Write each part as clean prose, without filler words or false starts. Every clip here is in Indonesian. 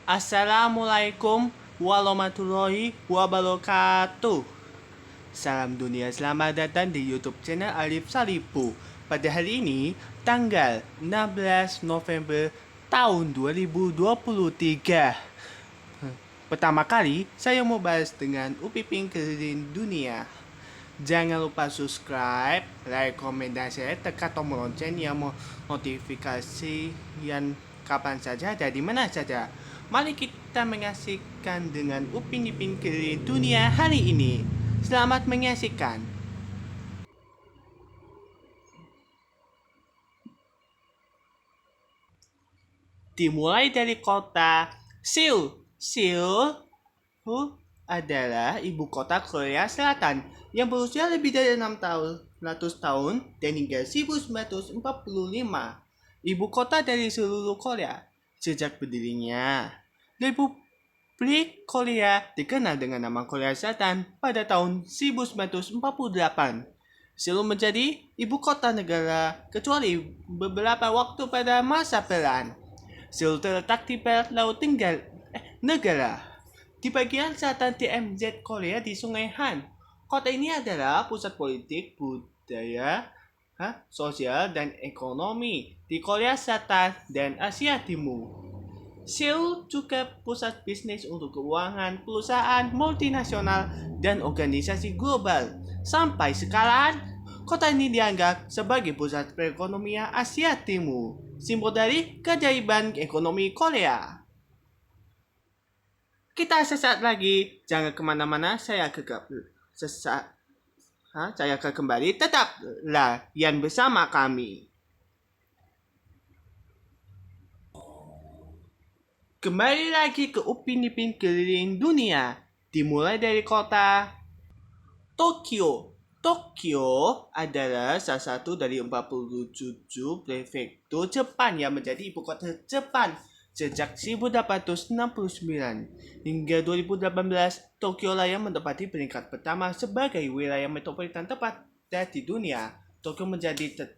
Assalamualaikum warahmatullahi wabarakatuh. Salam dunia, selamat datang di YouTube channel Alif Salipu. Pada hari ini, tanggal 16 November tahun 2023. Pertama kali, saya mau bahas dengan Upipin keliling dunia. Jangan lupa subscribe, like, komen, dan share, tekan tombol lonceng yang mau notifikasi yang kapan saja dan di mana saja. Mari kita menyaksikan dengan Upin Ipin keliling dunia hari ini. Selamat menyaksikan. Dimulai dari kota Seoul. Seoul adalah ibu kota Korea Selatan yang berusia lebih dari 600 tahun dan hingga 1945 ibu kota dari seluruh Korea. Sejak berdirinya, Republik Korea dikenal dengan nama Korea Selatan pada tahun 1948. Seoul menjadi ibu kota negara kecuali beberapa waktu pada masa perang. Seoul terletak di barat laut negara. Di bagian selatan TMZ Korea di Sungai Han. Kota ini adalah pusat politik, budaya, sosial, dan ekonomi di Korea Selatan dan Asia Timur. Seoul juga pusat bisnis untuk keuangan perusahaan multinasional dan organisasi global. Sampai sekarang, kota ini dianggap sebagai pusat perekonomian Asia Timur, simbol dari keajaiban ekonomi Korea. Kita sesaat lagi, jangan kemana-mana, saya akan kembali, tetaplah yang bersama kami. Kembali lagi ke Upin Ipin keliling dunia, dimulai dari kota Tokyo. Tokyo adalah salah satu dari 47 prefektur Jepan yang menjadi ibu kota Jepan sejak 1869 hingga 2018. Tokyo Raya menempati peringkat pertama sebagai wilayah metropolitan terpadat di dunia. Tokyo menjadi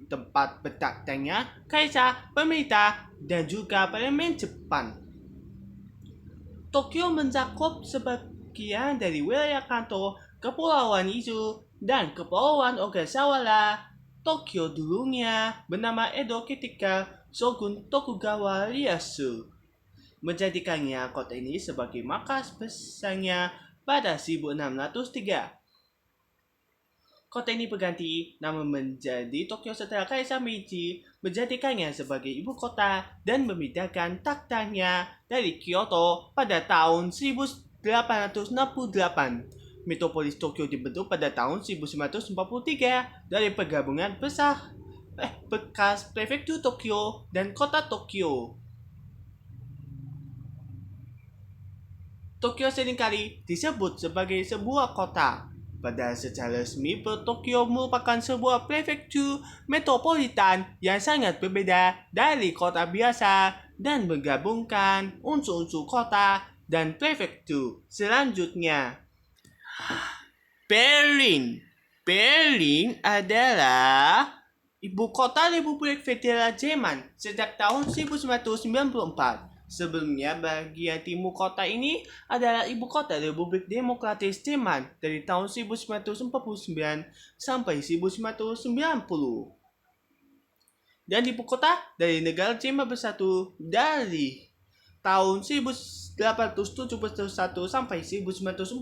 tempat bertaknya kaisar, pemerintah, dan juga parlemen Jepang. Tokyo mencakup sebagian dari wilayah Kanto, Kepulauan Izu, dan Kepulauan Ogasawara. Tokyo dulunya bernama Edo ketika Shogun Tokugawa Ieyasu menjadikannya kota ini sebagai markas besarnya pada 1603. Kota ini berganti nama menjadi Tokyo setelah Kaisar Meiji menjadikannya sebagai ibu kota dan memindahkan taktanya dari Kyoto pada tahun 1868. Metropolis Tokyo dibentuk pada tahun 1943 dari penggabungan bekas prefektur Tokyo dan kota Tokyo. Tokyo seringkali disebut sebagai sebuah kota. Pada secara resmi, Tokyo merupakan sebuah prefektur metropolitan yang sangat berbeda dari kota biasa dan menggabungkan unsur-unsur kota dan prefektur. Selanjutnya, Berlin. Berlin adalah ibu kota Republik Federal Jerman sejak tahun 1994. Sebelumnya, bagian timur kota ini adalah ibu kota Republik Demokratis Jerman dari tahun 1949 sampai 1990. Dan ibu kota dari negara Jerman Bersatu dari tahun 1871 sampai 1945.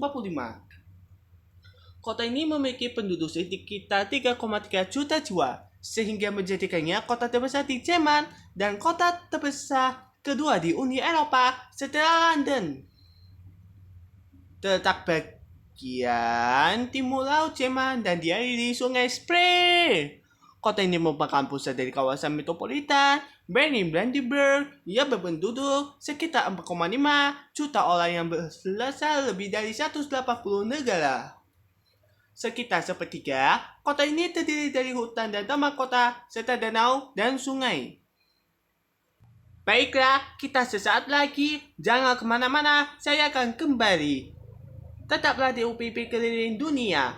Kota ini memiliki penduduk sekitar 3,3 juta jiwa, sehingga menjadikannya kota terbesar di Jerman dan kota terbesar kedua di Uni Eropa setelah London. Terletak bagian timur laut Jerman dan dialiri Sungai Spree. Kota ini merupakan pusat dari kawasan metropolitan Berlin-Brandenburg yang berpenduduk sekitar 4,5 juta orang yang berasal lebih dari 180 negara. Sekitar sepertiga, kota ini terdiri dari hutan dan taman kota, serta danau dan sungai. Baiklah, kita sesaat lagi. Jangan kemana-mana, saya akan kembali. Tetaplah di UPP keliling dunia.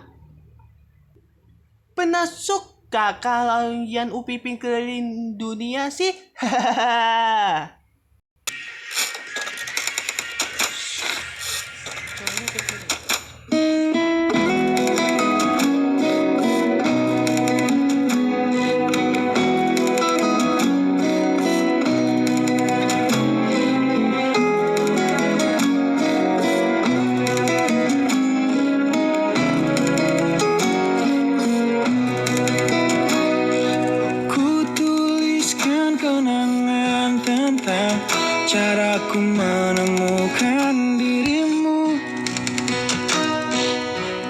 Pernah suka kalau yang UPP keliling dunia sih? caraku menemukan dirimu,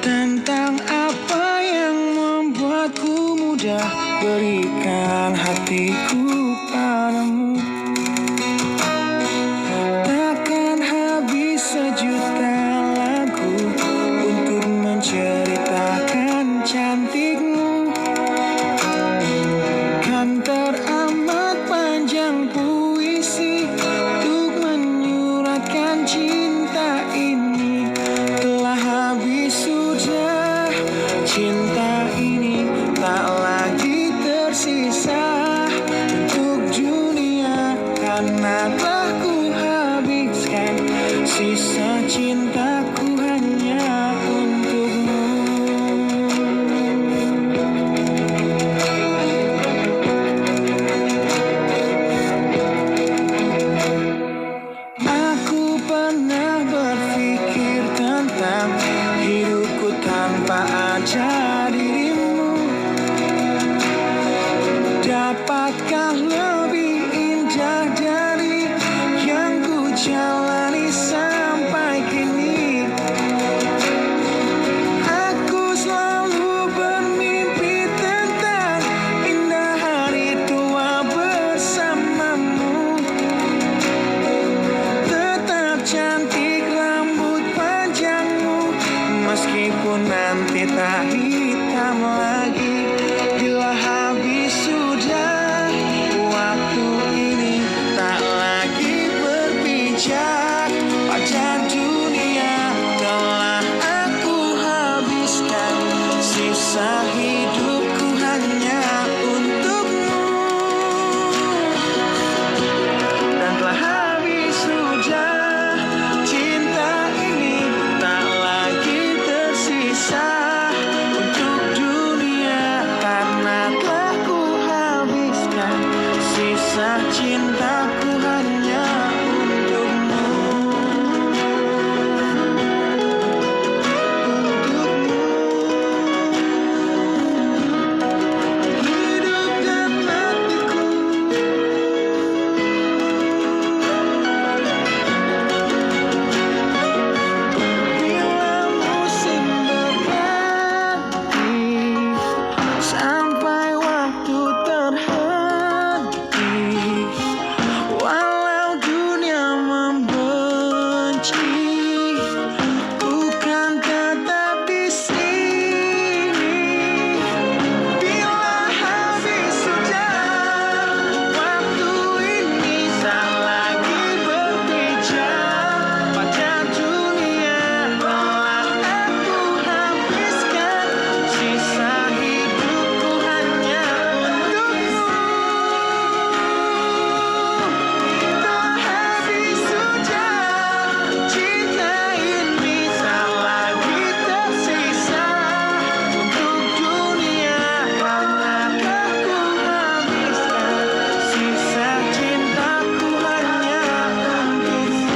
tentang apa yang membuatku mudah berikan hatiku padamu. Takkan habis sejuta lagu untuk menceritakan cantikmu, kan teramat panjang puisi untuk menyuratkan cinta ini. Telah habis sudah cinta ini, tak lagi tersisa untuk dunia, karena telah ku habiskan sisa cintaku hanya untukmu. Aku pernah berpikir tentang hidupku tanpa ada dirimu. Dapatkah lebih indah dari yang ku jalani sampai kini? Aku selalu bermimpi tentang indah hari tua bersamamu. Tetap cantik rambut panjangmu, meskipun nanti tak hitam lagi. Bila habis sudah waktu ini, tak lagi berpijak pada dunia, telah aku habiskan sisa hidupku hanya untukmu. Dan telah habis sudah cinta ini, tak lagi tersisa untuk dunia, karena telah ku habiskan sisa cintaku hanya untukmu. Hidup dan matiku, bila musim berganti, sampai waktu terhenti, walau dunia membenci, ku kan tetap di sini. Bila habis sudah waktu ini, tak lagi berpijak pada dunia, telah aku habiskan sisa hidupku hanya untukmu. Telah habis sudah cinta ini, tak lagi tersisa untuk dunia, karena aku habiskan sisa cintaku hanya untukmu.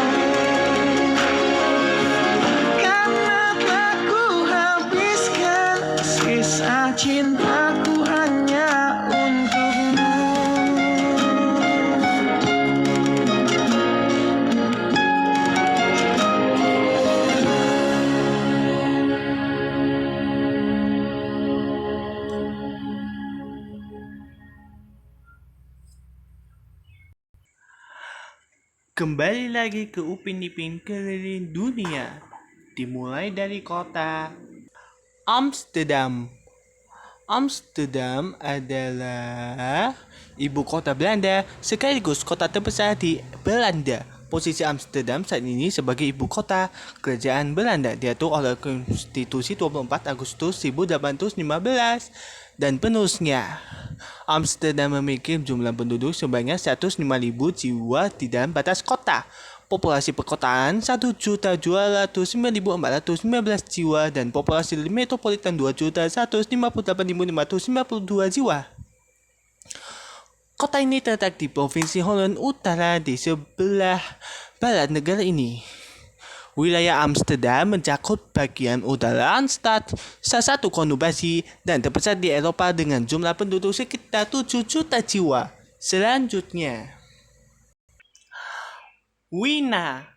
Karena telah ku habiskan sisa cintaku hanya untukmu. Kembali lagi ke Upin Ipin keliling dunia. Dimulai dari kota Amsterdam. Amsterdam adalah ibu kota Belanda sekaligus kota terbesar di Belanda. Posisi Amsterdam saat ini sebagai ibu kota kerajaan Belanda diatur oleh Konstitusi 24 Agustus 1815 dan penerusnya. Amsterdam memiliki jumlah penduduk sebanyak 105.000 jiwa di dalam batas kota. Populasi perkotaan 1.209.419 jiwa dan populasi metropolitan 2.158.592 jiwa. Kota ini terletak di Provinsi Holland Utara di sebelah barat negara ini. Wilayah Amsterdam mencakup bagian utara Randstad, salah satu konurbasi dan terbesar di Eropa dengan jumlah penduduk sekitar 7 juta jiwa. Selanjutnya, Wina.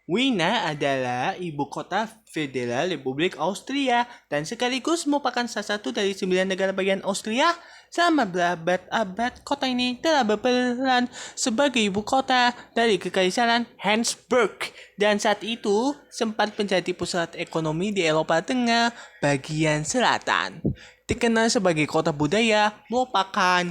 Wina adalah ibu kota federal Republik Austria dan sekaligus merupakan salah satu dari 9 negara bagian Austria. Selama berabad-abad, kota ini telah berperan sebagai ibu kota dari Kekaisaran Habsburg dan saat itu sempat menjadi pusat ekonomi di Eropa Tengah bagian selatan. Dikenal sebagai kota budaya, merupakan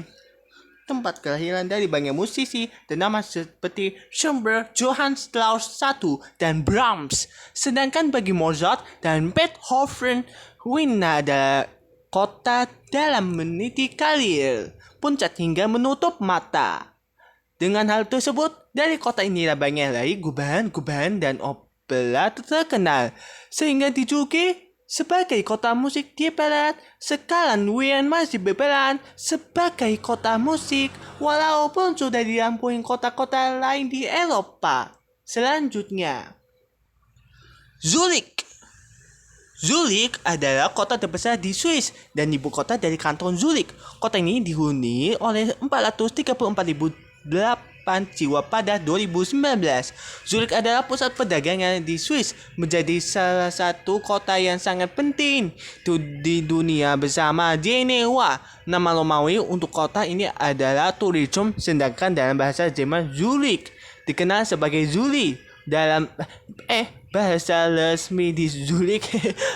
tempat kelahiran dari banyak musisi ternama seperti Schubert, Johann Strauss I, dan Brahms. Sedangkan bagi Mozart dan Beethoven, Wina adalah kota dalam meniti karir, puncak hingga menutup mata. Dengan hal tersebut, dari kota inilah banyak lagi gubahan dan opera terkenal, sehingga dijuluki sebagai kota musik di barat. Sekarang Wien masih berperan sebagai kota musik walaupun sudah dirampungin kota-kota lain di Eropa. Selanjutnya, Zurich. Zurich adalah kota terbesar di Swiss dan ibu kota dari kanton Zurich. Kota ini dihuni oleh 434.008 jiwa pada 2019. Zurich adalah pusat perdagangan di Swiss, menjadi salah satu kota yang sangat penting di dunia bersama Jenewa. Nama Romawi untuk kota ini adalah Tourism, sedangkan dalam bahasa Jerman Zurich dikenal sebagai Zuri. Dalam bahasa resmi di Zurich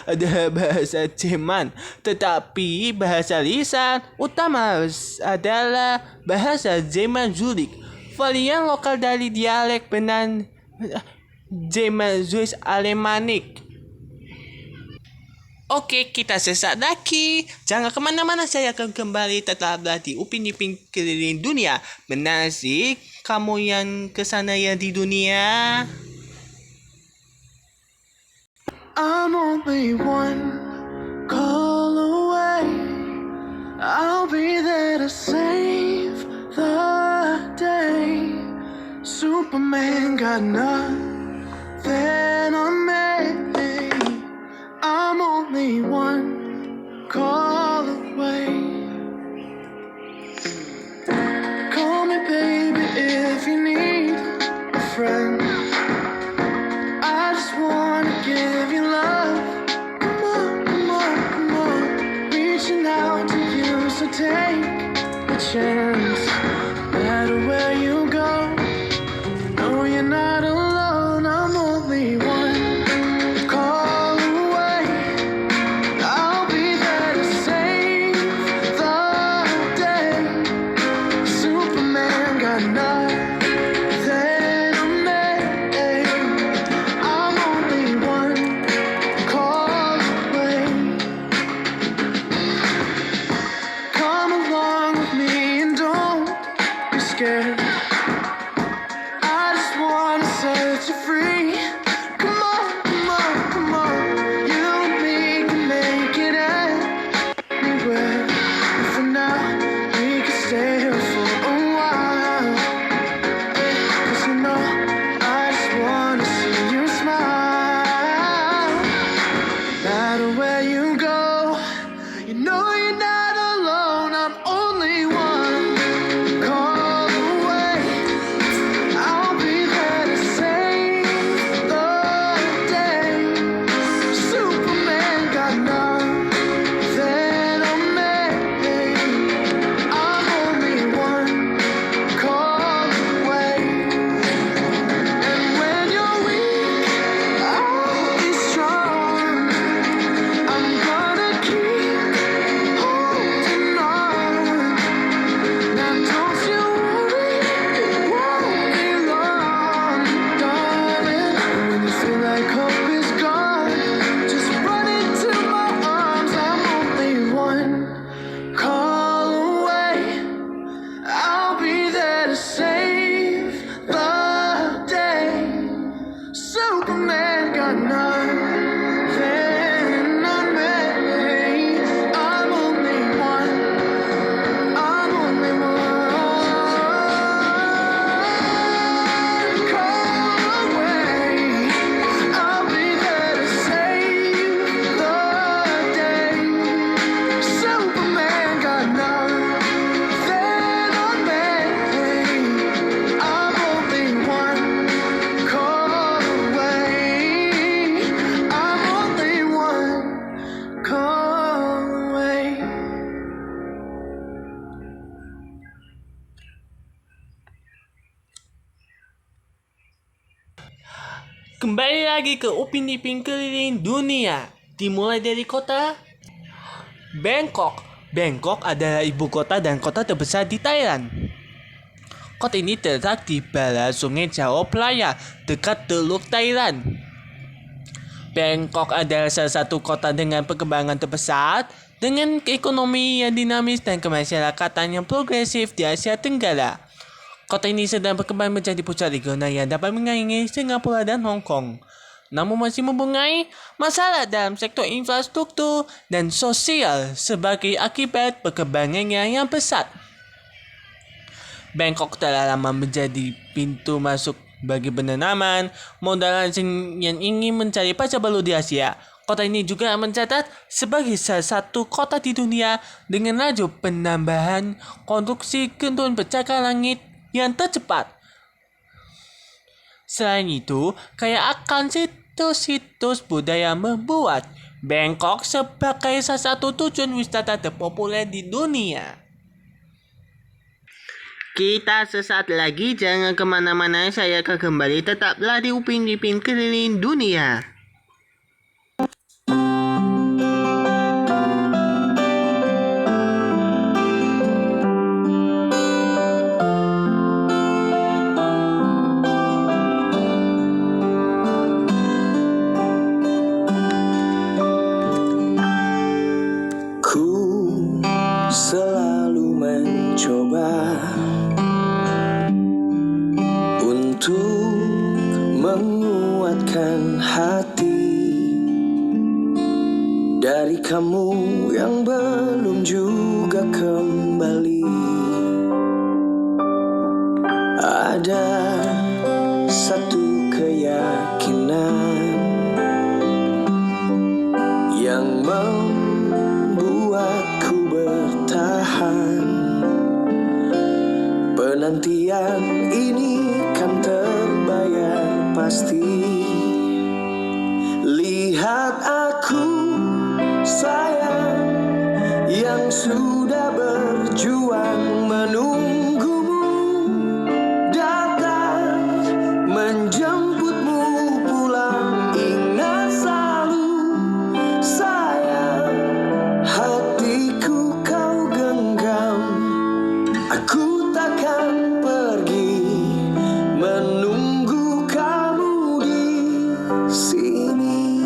adalah bahasa Jerman, tetapi bahasa lisan utama adalah bahasa Jerman Zurich. Varian lokal dari dialek benan Jerman Swiss Alemanik. Oke, kita sesaat lagi. Jangan kemana-mana, saya akan kembali tetaplah di Upin Ipin Keliling Dunia. Benar sih kamu yang kesana ya di dunia? I'm only one call away. I'll be there to save the day. Superman got nothing on me. I'm only one call away. Call me baby if you need a friend. I just wanna give you love. Come on, come on, come on. Reaching out to you, so take a chance. No matter where you go, no, you're not alone. I'm only one call away. I'll be there to save the day. Superman got nothing on me. I'm only one call away. Come along with me and don't be scared. I just wanna set you free. Come on, come on, come on. You and me can make it anywhere. And for now, we can stay here for a while. 'Cause you know, I just wanna see you smile. No matter where you go, you know you're not alone. I'm only one call away. I'll be there to save Kembali lagi ke Upin Ipin Keliling Dunia. Dimulai dari kota Bangkok. Bangkok adalah ibu kota dan kota terbesar di Thailand. Kota ini terletak di barat Sungai Chao Phraya, dekat Teluk Thailand. Bangkok adalah salah satu kota dengan perkembangan terbesar, dengan ekonomi yang dinamis dan kemasyarakatan yang progresif di Asia Tenggara. Kota ini sedang berkembang menjadi pusat regional yang dapat menyaingi Singapura dan Hong Kong, namun masih mempunyai masalah dalam sektor infrastruktur dan sosial sebagai akibat perkembangannya yang pesat. Bangkok telah lama menjadi pintu masuk bagi penanaman modal asing yang ingin mencari pasar baru di Asia. Kota ini juga mencatat sebagai salah satu kota di dunia dengan laju penambahan konstruksi gedung pencakar langit yang tercepat. Selain itu, kaya akan situs-situs budaya membuat Bangkok sebagai salah satu tujuan wisata terpopuler di dunia. Kita sesaat lagi, jangan kemana-mana, saya akan kembali, tetaplah di Upin Ipin Keliling Dunia. Selalu mencoba untuk menguatkan hati dari kamu yang belum juga kembali. Ada satu keyakinan yang membuatku bertahan. Penantian ini kan terbayar pasti. Lihat aku sayang yang sudah berjuang menunggumu datang menjemputmu pulang. Ingat selalu sayang, hatiku kau genggam. Aku takkan pergi menunggu kamu di sini.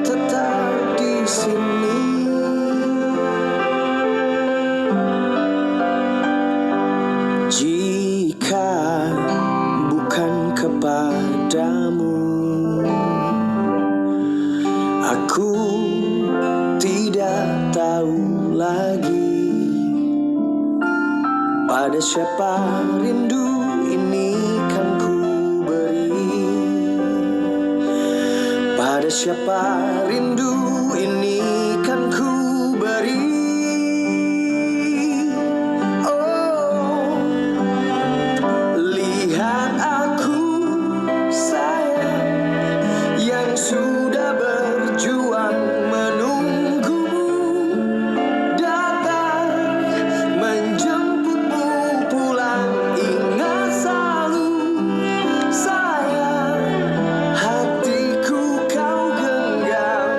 Tetap di sini. Jika bukan kepadamu, aku tidak tahu lagi pada siapa rindu ini kan ku beri. Pada siapa rindu ini kan ku beri. Oh, lihat aku sayang yang sudah berjuang menunggumu datang menjemputmu pulang. Ingat selalu sayang, hatiku kau genggam.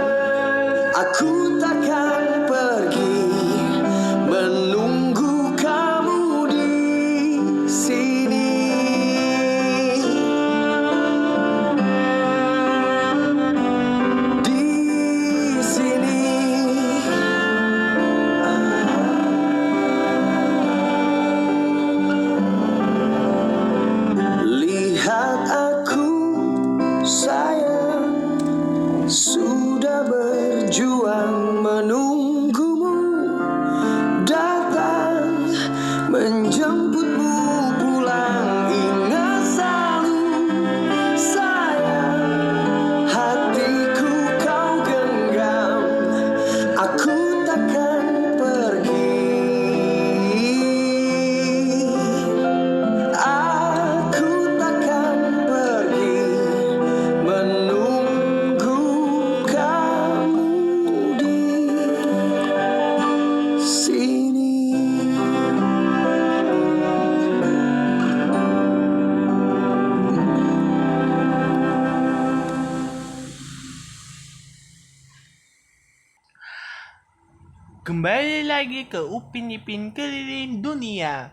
pergi ke Upin Ipin keliling dunia.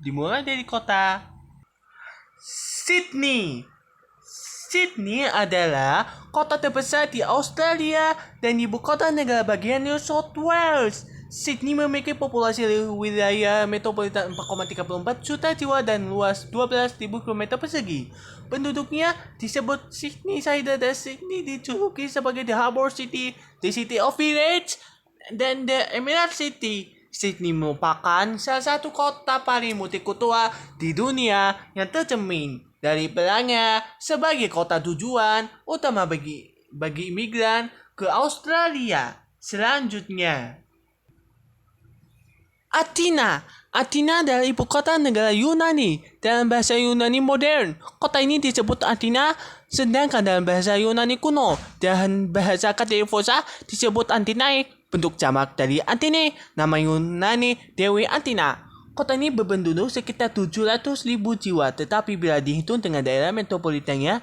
Dimulai dari kota Sydney. Sydney adalah kota terbesar di Australia dan ibu kota negara bagian New South Wales. Sydney memiliki populasi wilayah metropolitan 4,34 juta jiwa dan luas 12.000 km persegi. Penduduknya disebut Sydneysider dan Sydney dijuluki sebagai The Harbour City, The City of Village, dan The Emerald City. Sydney merupakan salah satu kota paling multikultural di dunia yang tercermin dari pelangnya sebagai kota tujuan utama bagi imigran ke Australia. Selanjutnya, Athena. Athena adalah ibu kota negara Yunani. Dalam bahasa Yunani modern, kota ini disebut Athena, sedangkan dalam bahasa Yunani kuno dan bahasa Katifosa disebut Athenae, bentuk jamak dari Athene, nama Yunani Dewi Athena. Kota ini berpenduduk sekitar 700.000 jiwa, tetapi bila dihitung dengan daerah metropolitannya,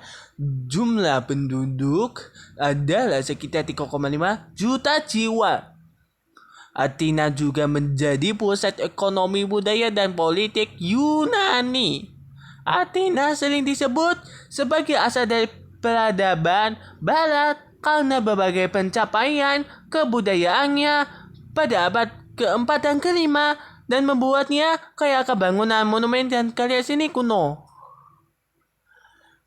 jumlah penduduk adalah sekitar 3,5 juta jiwa. Athena juga menjadi pusat ekonomi, budaya, dan politik Yunani. Athena sering disebut sebagai asal dari peradaban Barat karena berbagai pencapaian kebudayaannya pada abad ke-4 dan ke-5 dan membuatnya kaya akan bangunan, monumen, dan karya seni kuno.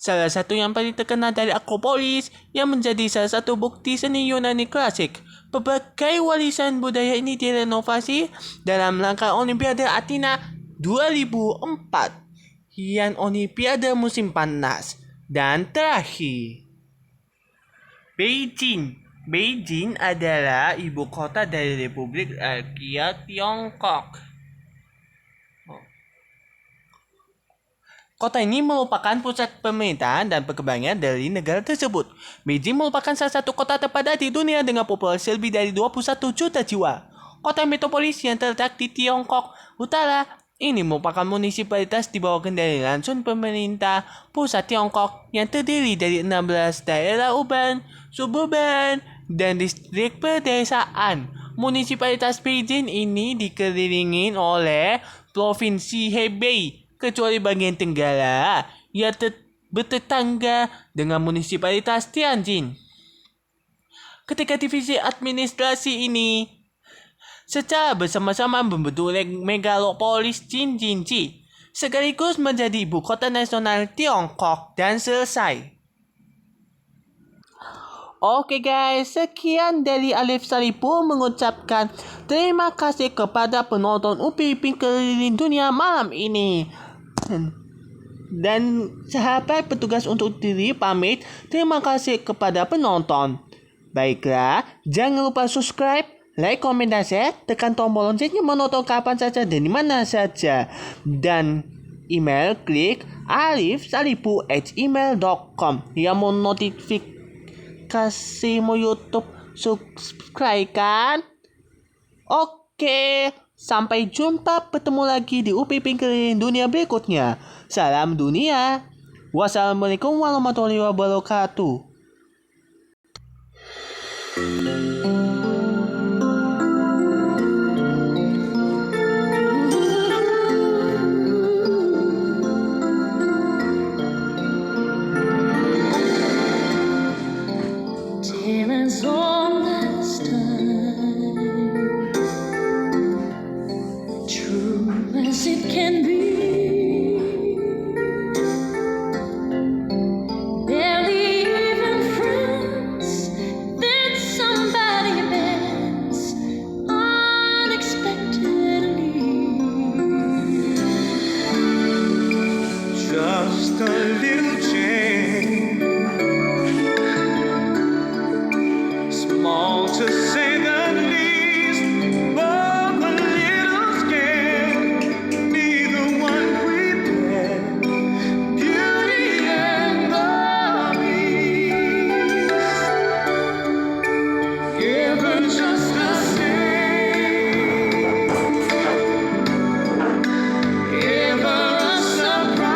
Salah satu yang paling terkenal dari Akropolis yang menjadi salah satu bukti seni Yunani klasik. Berbagai warisan budaya ini direnovasi dalam rangka Olimpiade Athena 2004 yang Olimpiade musim panas. Dan terakhir, Beijing. Beijing adalah ibu kota dari Republik Rakyat Tiongkok. Kota ini merupakan pusat pemerintahan dan perkembangan dari negara tersebut. Beijing merupakan salah satu kota terpadat di dunia dengan populasi lebih dari 21 juta jiwa. Kota metropolis yang terletak di Tiongkok Utara ini merupakan munisipalitas di bawah kendali langsung pemerintah pusat Tiongkok yang terdiri dari 16 daerah urban, suburban, dan distrik pedesaan. Munisipalitas Beijing ini dikelilingi oleh Provinsi Hebei, kecuali bagian tenggara yang bertetangga dengan munisipalitas Tianjin. Ketika divisi administrasi ini secara bersama-sama membentuk megalopolis Jinji, sekaligus menjadi ibu kota nasional Tiongkok dan selesai. Oke guys, sekian dari Alif Salipu mengucapkan terima kasih kepada penonton Upin Ipin keliling dunia malam ini. Dan sahabat petugas untuk diri pamit, terima kasih kepada penonton. Baiklah, jangan lupa subscribe, like, komen, dan share. Tekan tombol loncengnya menonton kapan saja dan di mana saja. Dan email klik alifsalipu@gmail.com. Yang mau notifikasi mau YouTube, subscribe kan? Oke. Sampai jumpa, bertemu lagi di Upin Ipin keliling dunia berikutnya. Salam dunia. Wassalamualaikum warahmatullahi wabarakatuh. It can be. Barely even friends. Then somebody bends unexpectedly. Just a little change, small to say the least, but a little scared. Neither one prepared. Beauty and the Beast, given just the same. Give her a surprise.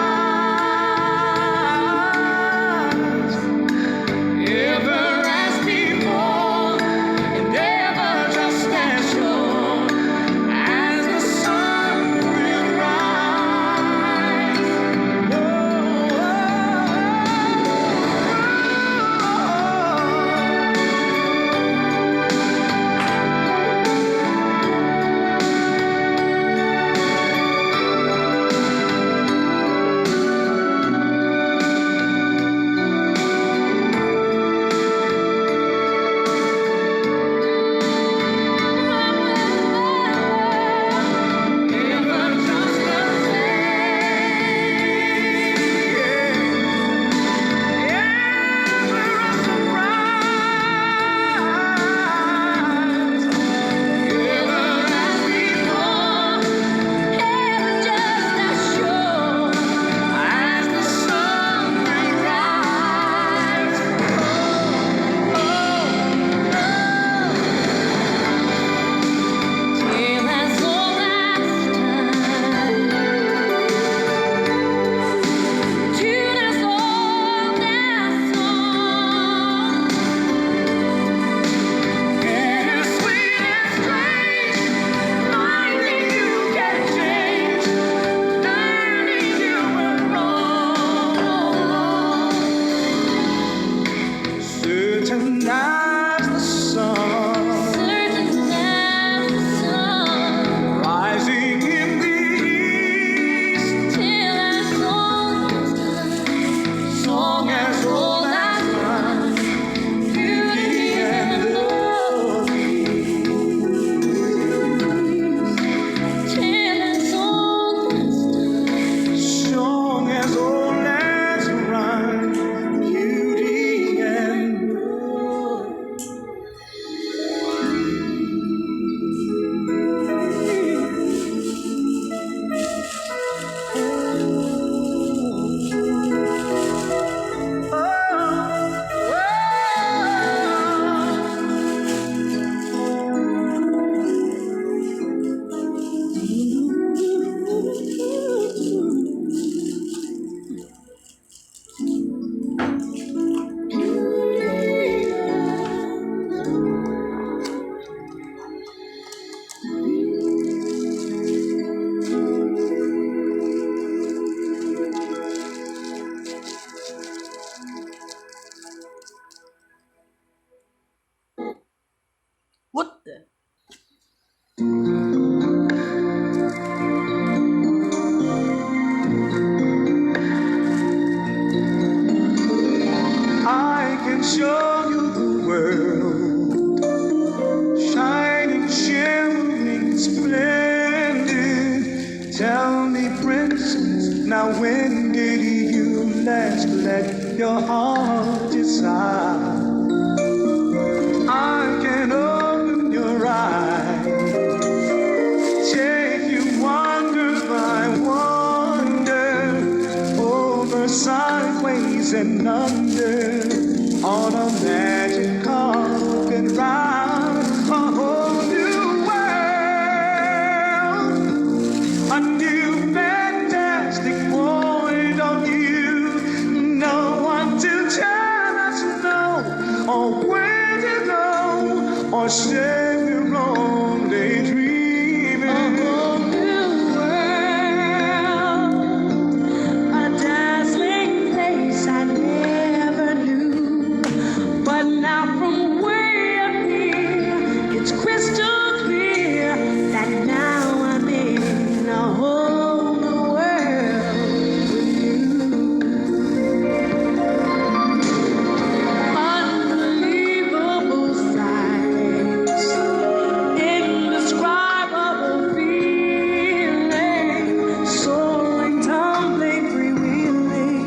Tell me, princess, now when did you last let your heart decide? I can open your eyes, take you wonder by wonder, over, sideways, and under, on a magic carpet ride, a whole new world, a new fantastic point of view. No one to tell us no, or where to go, or say we're only dreaming. A whole new world, a dazzling place I never knew. But now from way up here, it's crystal clear that now I'm in a whole new world with you. Unbelievable sights, indescribable feeling, soaring, tumbling, freewheeling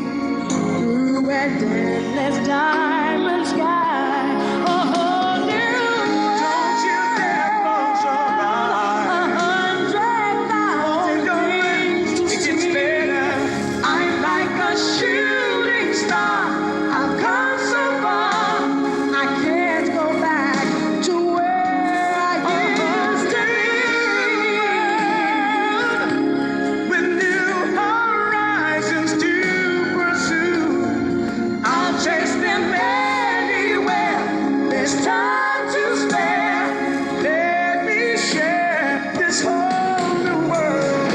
through a endless diamond sky. A whole new world. Don't you dare close your eyes. 100,000 things to see. It gets better. I'm like a shooting star. I've come so far. I can't go back to where I used to be. With new horizons to pursue, I'll chase them anywhere. There's time to spare. Let me share this whole new world with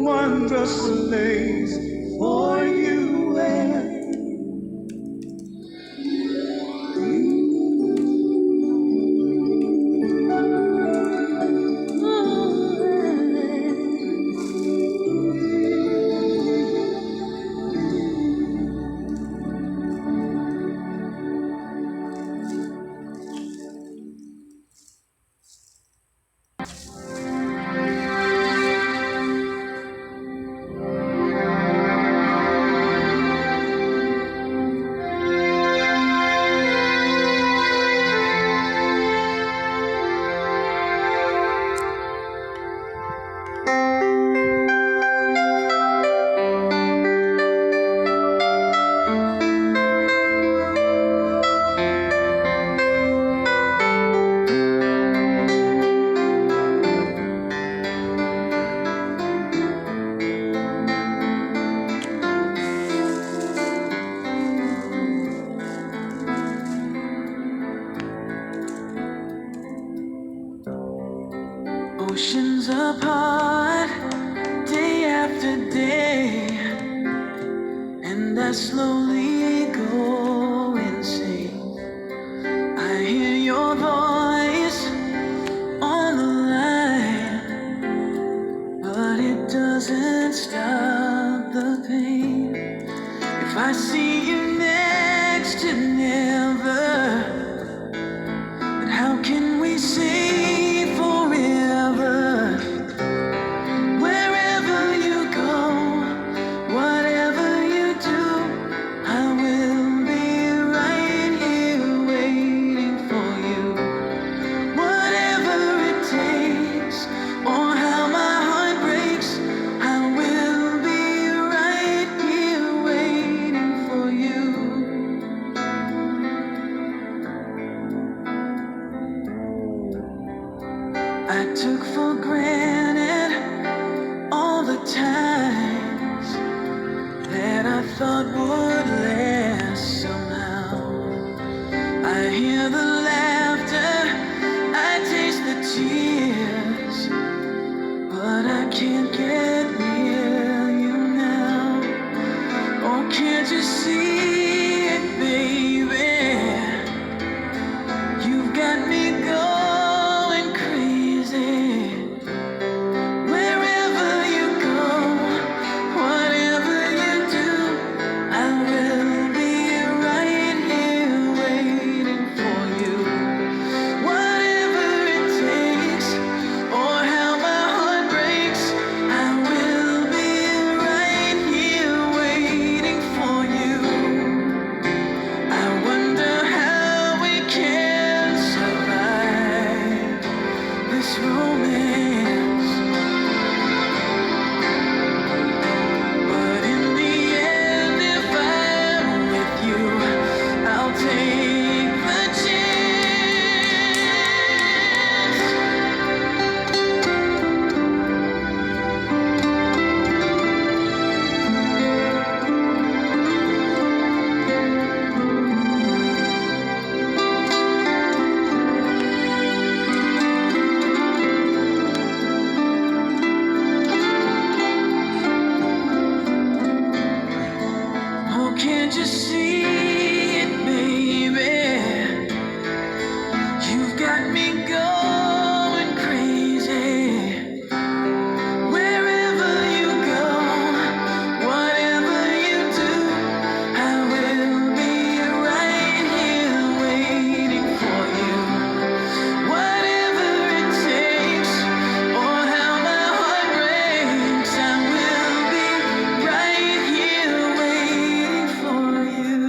wondrous place for you and oceans apart, day after day, and I slowly go insane. I hear your voice on the line, but it doesn't stop the pain. If I see you next to never, then how can we say I took for granted all the times that I thought would last somehow. I hear the laughter, I taste the tears, but I can't get near you now. Oh, can't you see it, baby? You've got me going crazy. Wherever you go, whatever you do, I will be right here waiting for you. Whatever it takes, or how my heart breaks, I will be right here waiting for you. I wonder how we can survive this romance. But in the end, if I'm with you, I'll take the chance. Oh, can't you see it, baby? You've got me going crazy. Wherever you go, whatever you do, I will be right here waiting for you. Whatever it takes, or how my heart breaks, I will be right here waiting for you.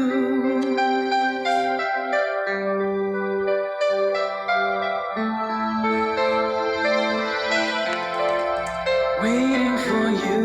Waiting for you.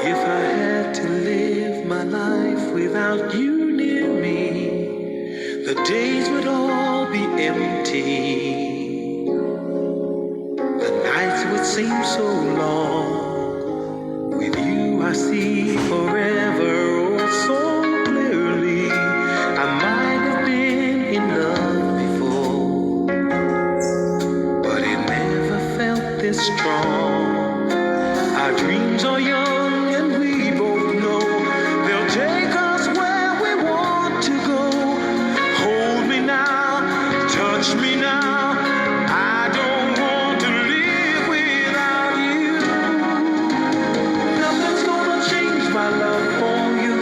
If I had to live my life without you near me, the days would all be empty. The nights would seem so long. With you I see forever oh so clearly. I might have been in love before, but it never felt this strong. Our dreams are young and we both know they'll take us where we want to go. Hold me now, touch me now. I don't want to live without you. Nothing's gonna change my love for you.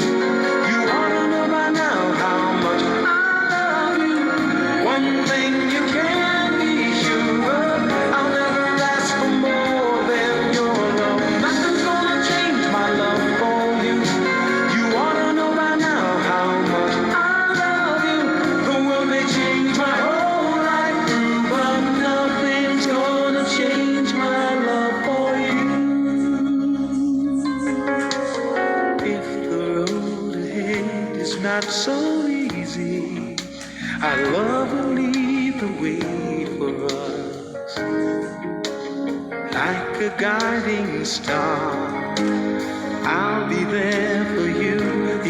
You ought to know by now how much I love you. One thing you can be sure of, I'll never ask for more than your love. Nothing's gonna change my love for you. You ought to know by now how much I love you. The world may change my whole life through, but nothing's gonna change my love for you. If the road ahead is not so easy, our love will lead the way for us. Like a guiding star, I'll be there for you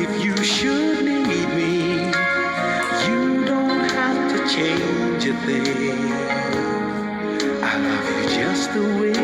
if you should need me. You don't have to change a thing. I love you just the way